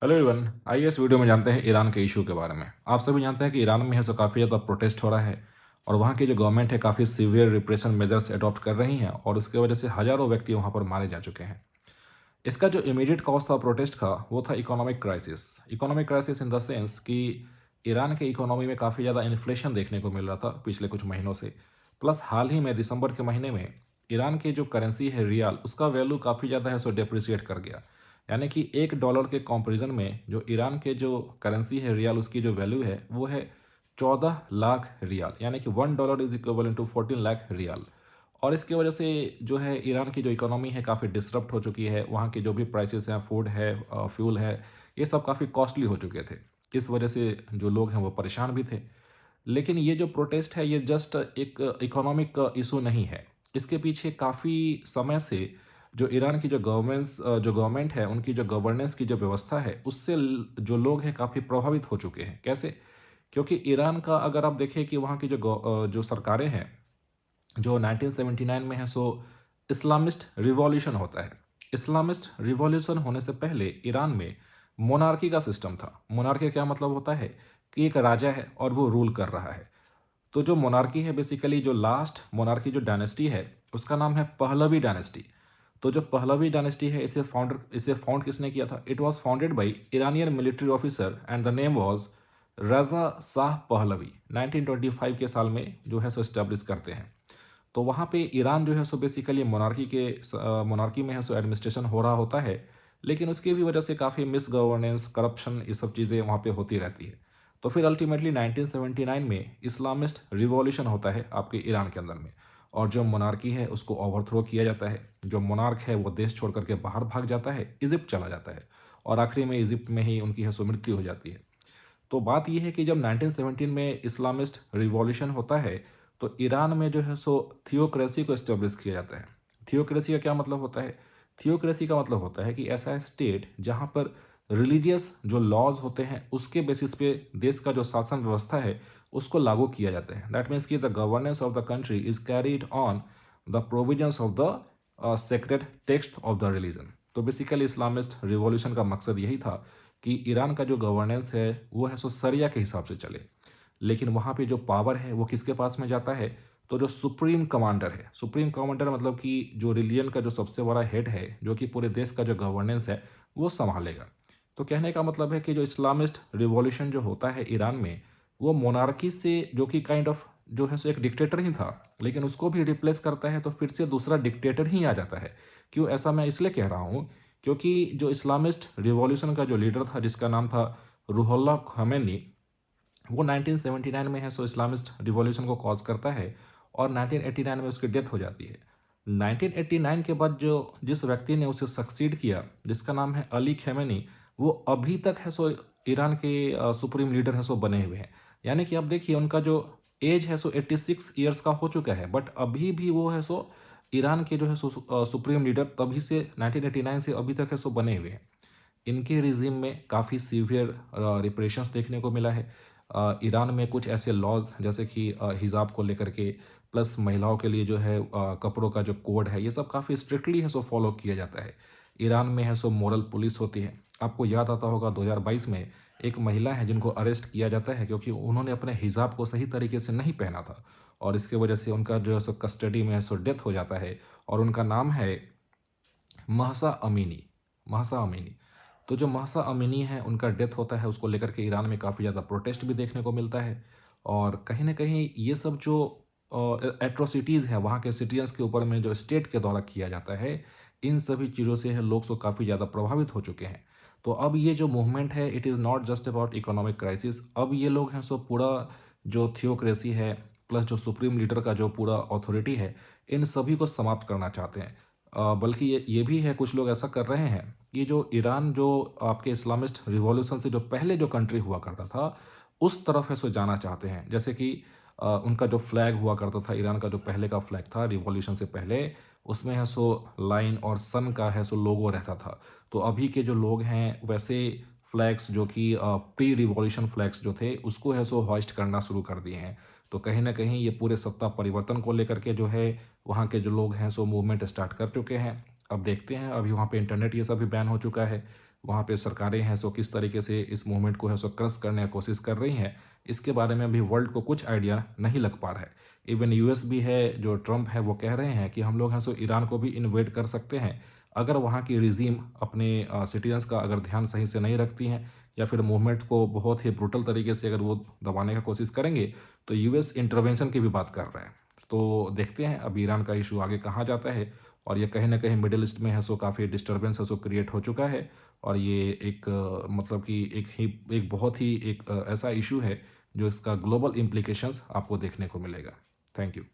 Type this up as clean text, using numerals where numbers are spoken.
Hello everyone, आइए इस video में जानते हैं ईरान के इशू के बारे में। आप सभी जानते हैं कि ईरान में है सो काफ़ी ज़्यादा प्रोटेस्ट हो रहा है और वहाँ की जो गवर्नमेंट है काफ़ी सीवियर रिप्रेशन मेजर्स अडॉप्ट कर रही हैं और उसकी वजह से हज़ारों व्यक्ति वहाँ पर मारे जा चुके हैं। इसका जो इमीडिएट कॉज था प्रोटेस्ट का वो था economic crisis. Economic crisis in the sense कि ईरान के इकोनॉमी में काफ़ी ज़्यादा इन्फ्लेशन देखने को मिल रहा था पिछले कुछ महीनों से। प्लस हाल ही में दिसंबर के महीने में ईरान की जो करेंसी है रियाल, उसका वैल्यू काफ़ी ज़्यादा है सो डेप्रिसिएट कर गया। यानी कि $1 के कंपैरिजन में जो ईरान के जो करेंसी है रियाल, उसकी जो वैल्यू है वो है 14 लाख रियाल, यानी कि $1 इज इक्वल टू 14 लाख रियाल। और इसकी वजह से जो है ईरान की जो इकोनॉमी है काफ़ी डिसरप्ट हो चुकी है। वहाँ की जो भी प्राइसेस हैं, फूड है, फ्यूल है, ये सब काफ़ी कॉस्टली हो चुके थे। इस वजह से जो लोग हैं वो परेशान भी थे। लेकिन ये जो प्रोटेस्ट है ये जस्ट एक इकोनॉमिक इशू नहीं है। इसके पीछे काफ़ी समय से जो ईरान की जो गवर्नमेंट है, उनकी जो गवर्नेंस की जो व्यवस्था है, उससे जो लोग हैं काफ़ी प्रभावित हो चुके हैं। कैसे? क्योंकि ईरान का अगर आप देखें कि वहाँ की जो सरकारें हैं, जो 1979 में है सो इस्लामिस्ट रिवॉल्यूशन होता है। इस्लामिस्ट रिवॉल्यूशन होने से पहले ईरान में मोनार्की का सिस्टम था। मोनार्की क्या मतलब होता है कि एक राजा है और वो रूल कर रहा है। तो जो मोनार्की है, बेसिकली जो लास्ट मोनार्की जो डायनेस्टी है, उसका नाम है पहलवी डायनेस्टी। तो जो पहलवी डायनेस्टी है, इसे फाउंड किसने किया था? It was founded by Iranian military officer and the name was Raza Shah Pahlavi. 1925 के साल में जो है सो इस्टेब्लिश करते हैं। तो वहाँ पे ईरान जो है सो बेसिकली मोनार्की में है सो एडमिनिस्ट्रेशन हो रहा होता है। लेकिन उसकी भी वजह से काफ़ी मिस गवर्नेंस, करप्शन, ये सब चीज़ें वहाँ पे होती रहती है। तो फिर अल्टीमेटली 1979 में इस्लामिस्ट रिवॉल्यूशन होता है आपके ईरान के अंदर में, और जो मोनार्की है उसको ओवरथ्रो किया जाता है। जो मोनार्क है वो देश छोड़ करके बाहर भाग जाता है, इजिप्ट चला जाता है, और आखिरी में इजिप्ट में ही उनकी है सो मृत्यु हो जाती है। तो बात यह है कि जब 1917 में इस्लामिस्ट रिवॉल्यूशन होता है तो ईरान में जो है सो थियोक्रेसी को इस्टेब्लिश किया जाता है। थियोक्रेसी का क्या मतलब होता है? थियोक्रेसी का मतलब होता है कि ऐसा स्टेट जहाँ पर रिलीजियस जो लॉज होते हैं उसके बेसिस पे देश का जो शासन व्यवस्था है उसको लागू किया जाता है। दैट मीन्स कि the governance of the country is carried on the provisions of the sacred text of the religion. तो बेसिकली इस्लामिस्ट रिवॉल्यूशन का मकसद यही था कि ईरान का जो गवर्नेंस है वो है सो सरिया के हिसाब से चले। लेकिन वहाँ पे जो पावर है वो किसके पास में जाता है? तो जो सुप्रीम कमांडर है, सुप्रीम कमांडर मतलब कि जो रिलीजन का जो सबसे बड़ा हेड है, जो कि पूरे देश का जो गवर्नेंस है वो संभालेगा। तो कहने का मतलब है कि जो इस्लामिस्ट रिवॉल्यूशन जो होता है ईरान में, वो मोनार्की से, जो कि काइंड ऑफ जो है सो एक डिक्टेटर ही था, लेकिन उसको भी रिप्लेस करता है तो फिर से दूसरा डिक्टेटर ही आ जाता है। क्यों ऐसा मैं इसलिए कह रहा हूँ? क्योंकि जो इस्लामिस्ट रिवॉल्यूशन का जो लीडर था जिसका नाम था रूहुल्लाह खमेनी, वो 1979 में है सो इस्लामिस्ट रिवॉल्यूशन को कॉज करता है और 1989 में उसकी डेथ हो जाती है। 1989 के बाद जो जिस व्यक्ति ने उसे सक्सीड किया, जिसका नाम है अली खेमेनी, वो अभी तक है सो ईरान के सुप्रीम लीडर है सो बने हुए हैं। यानी कि आप देखिए उनका जो एज है सो 86 ईयर्स का हो चुका है, बट अभी भी वो है सो ईरान के जो है सो सुप्रीम लीडर तभी से 1989 से अभी तक है सो बने हुए हैं। इनके रिजीम में काफ़ी सीवियर रिप्रेशंस देखने को मिला है। ईरान में कुछ ऐसे लॉज जैसे कि हिजाब को लेकर के, प्लस महिलाओं के लिए जो है कपड़ों का जो कोड है, ये सब काफ़ी स्ट्रिक्टली है सो फॉलो किया जाता है। ईरान में है सो मोरल पुलिस होती है। आपको याद आता होगा 2022 में एक महिला है जिनको अरेस्ट किया जाता है क्योंकि उन्होंने अपने हिजाब को सही तरीके से नहीं पहना था, और इसके वजह से उनका जो है सो कस्टडी में है सो डेथ हो जाता है, और उनका नाम है महसा अमीनी। Mahsa Amini. तो जो महसा अमीनी है उनका डेथ होता है, उसको लेकर के ईरान में काफ़ी ज़्यादा प्रोटेस्ट भी देखने को मिलता है। और कहीं ना कहीं ये सब जो एट्रोसिटीज़ है वहाँ के सिटीजन्स के ऊपर में जो स्टेट के द्वारा किया जाता है, इन सभी चीज़ों से है लोग सो काफ़ी ज़्यादा प्रभावित हो चुके हैं। तो अब ये जो मूवमेंट है, it is not just about economic crisis. अब ये लोग हैं सो पूरा जो थियोक्रेसी है, प्लस जो सुप्रीम लीडर का जो पूरा अथॉरिटी है, इन सभी को समाप्त करना चाहते हैं। बल्कि ये भी है, कुछ लोग ऐसा कर रहे हैं कि जो ईरान जो आपके इस्लामिस्ट रिवॉल्यूशन से जो पहले जो कंट्री हुआ करता था उस तरफ है सो जाना चाहते हैं। जैसे कि उनका जो फ्लैग हुआ करता था, ईरान का जो पहले का फ्लैग था रिवॉल्यूशन से पहले, उसमें है सो लाइन और सन का है सो लोगो रहता था। तो अभी के जो लोग हैं वैसे फ्लैग्स, जो कि प्री रिवॉल्यूशन फ्लैग्स जो थे, उसको है सो हॉइस्ट करना शुरू कर दिए हैं। तो कहीं ना कहीं ये पूरे सत्ता परिवर्तन को लेकर के जो है वहाँ के जो लोग हैं सो मूवमेंट स्टार्ट कर चुके हैं। अब देखते हैं, अभी वहाँ पे इंटरनेट ये सब भी बैन हो चुका है। वहाँ पे सरकारें हैं सो किस तरीके से इस मूवमेंट को है सो क्रश करने की कोशिश कर रही हैं, इसके बारे में अभी वर्ल्ड को कुछ आइडिया नहीं लग पा रहा है। इवन यूएस भी है, जो ट्रंप है वो कह रहे हैं कि हम लोग हैं सो ईरान को भी इन्वेड कर सकते हैं अगर वहाँ की रिजीम अपने सिटीजन्स का अगर ध्यान सही से नहीं रखती हैं, या फिर मूवमेंट को बहुत ही ब्रूटल तरीके से अगर वो दबाने का कोशिश करेंगे, तो यूएस इंटरवेंशन की भी बात कर रहे हैं। तो देखते हैं अब ईरान का इशू आगे कहाँ जाता है, और ये कहीं ना कहीं मिडिल ईस्ट में है सो काफ़ी डिस्टर्बेंस है सो क्रिएट हो चुका है। और ये एक मतलब कि एक बहुत ही एक ऐसा इशू है जो इसका ग्लोबल इम्प्लीकेशंस आपको देखने को मिलेगा। Thank you.